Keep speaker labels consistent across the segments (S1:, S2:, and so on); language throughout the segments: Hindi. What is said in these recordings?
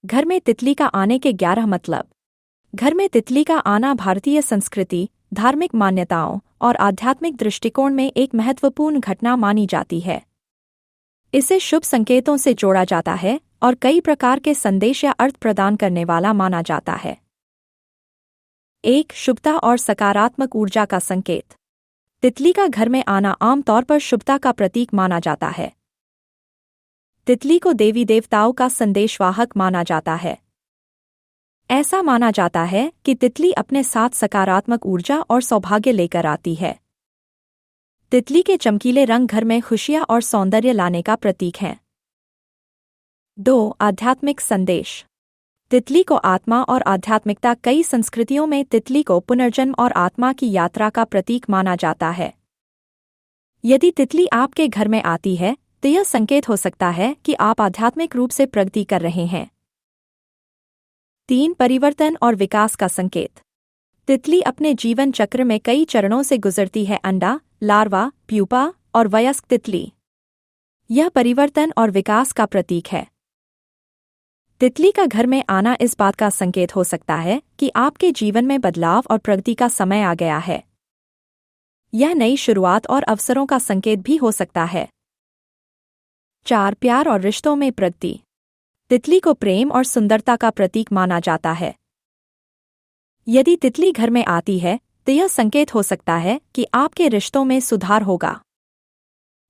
S1: घर में तितली का आने के 11 मतलब। घर में तितली का आना भारतीय संस्कृति, धार्मिक मान्यताओं और आध्यात्मिक दृष्टिकोण में एक महत्वपूर्ण घटना मानी जाती है। इसे शुभ संकेतों से जोड़ा जाता है और कई प्रकार के संदेश या अर्थ प्रदान करने वाला माना जाता है। 1. शुभता और सकारात्मक ऊर्जा का संकेत। तितली का घर में आना आमतौर पर शुभता का प्रतीक माना जाता है। तितली को देवी देवताओं का संदेशवाहक माना जाता है। ऐसा माना जाता है कि तितली अपने साथ सकारात्मक ऊर्जा और सौभाग्य लेकर आती है। तितली के चमकीले रंग घर में खुशियां और सौंदर्य लाने का प्रतीक हैं। 2. आध्यात्मिक संदेश। तितली को आत्मा और आध्यात्मिकता। कई संस्कृतियों में तितली को पुनर्जन्म और आत्मा की यात्रा का प्रतीक माना जाता है। यदि तितली आपके घर में आती है तो यह संकेत हो सकता है कि आप आध्यात्मिक रूप से प्रगति कर रहे हैं। 3. परिवर्तन और विकास का संकेत। तितली अपने जीवन चक्र में कई चरणों से गुजरती है: अंडा, लार्वा, प्यूपा और वयस्क तितली। यह परिवर्तन और विकास का प्रतीक है। तितली का घर में आना इस बात का संकेत हो सकता है कि आपके जीवन में बदलाव और प्रगति का समय आ गया है। यह नई शुरुआत और अवसरों का संकेत भी हो सकता है। 4. प्यार और रिश्तों में प्रगति। तितली को प्रेम और सुंदरता का प्रतीक माना जाता है। यदि तितली घर में आती है तो यह संकेत हो सकता है कि आपके रिश्तों में सुधार होगा।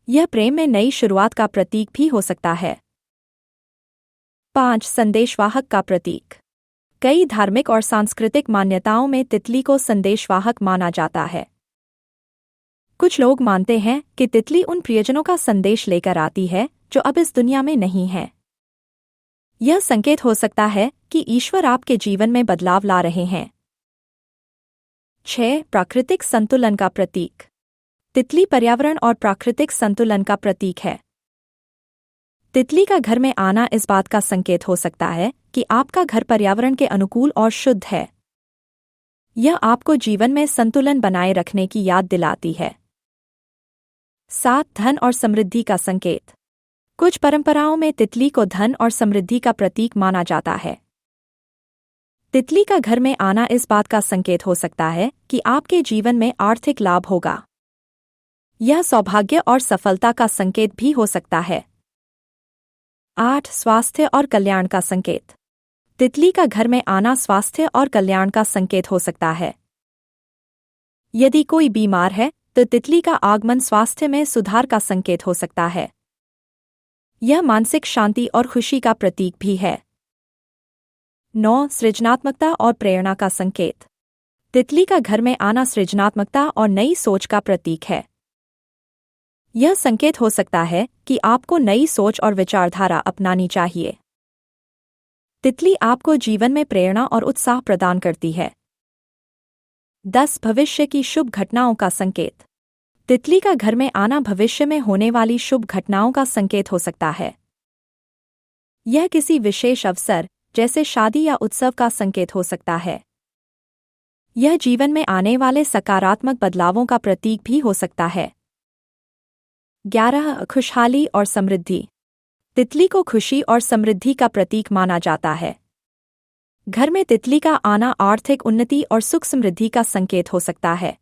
S1: यह प्रेम में नई शुरुआत का प्रतीक भी हो सकता है। 5. संदेशवाहक का प्रतीक। कई धार्मिक और सांस्कृतिक मान्यताओं में तितली को संदेशवाहक माना जाता है। कुछ लोग मानते हैं कि तितली उन प्रियजनों का संदेश लेकर आती है जो अब इस दुनिया में नहीं हैं। यह संकेत हो सकता है कि ईश्वर आपके जीवन में बदलाव ला रहे हैं। 6. प्राकृतिक संतुलन का प्रतीक। तितली पर्यावरण और प्राकृतिक संतुलन का प्रतीक है। तितली का घर में आना इस बात का संकेत हो सकता है कि आपका घर पर्यावरण के अनुकूल और शुद्ध है। यह आपको जीवन में संतुलन बनाए रखने की याद दिलाती है। 7. धन और समृद्धि का संकेत। कुछ परंपराओं में तितली को धन और समृद्धि का प्रतीक माना जाता है। तितली का घर में आना इस बात का संकेत हो सकता है कि आपके जीवन में आर्थिक लाभ होगा। यह सौभाग्य और सफलता का संकेत भी हो सकता है। 8. स्वास्थ्य और कल्याण का संकेत। तितली का घर में आना स्वास्थ्य और कल्याण का संकेत हो सकता है। यदि कोई बीमार है तो तितली का आगमन स्वास्थ्य में सुधार का संकेत हो सकता है। यह मानसिक शांति और खुशी का प्रतीक भी है। 9. सृजनात्मकता और प्रेरणा का संकेत। तितली का घर में आना सृजनात्मकता और नई सोच का प्रतीक है। यह संकेत हो सकता है कि आपको नई सोच और विचारधारा अपनानी चाहिए। तितली आपको जीवन में प्रेरणा और उत्साह प्रदान करती है। 10. भविष्य की शुभ घटनाओं का संकेत। तितली का घर में आना भविष्य में होने वाली शुभ घटनाओं का संकेत हो सकता है। यह किसी विशेष अवसर जैसे शादी या उत्सव का संकेत हो सकता है। यह जीवन में आने वाले सकारात्मक बदलावों का प्रतीक भी हो सकता है। 11. खुशहाली और समृद्धि। तितली को खुशी और समृद्धि का प्रतीक माना जाता है। घर में तितली का आना आर्थिक उन्नति और सुख समृद्धि का संकेत हो सकता है।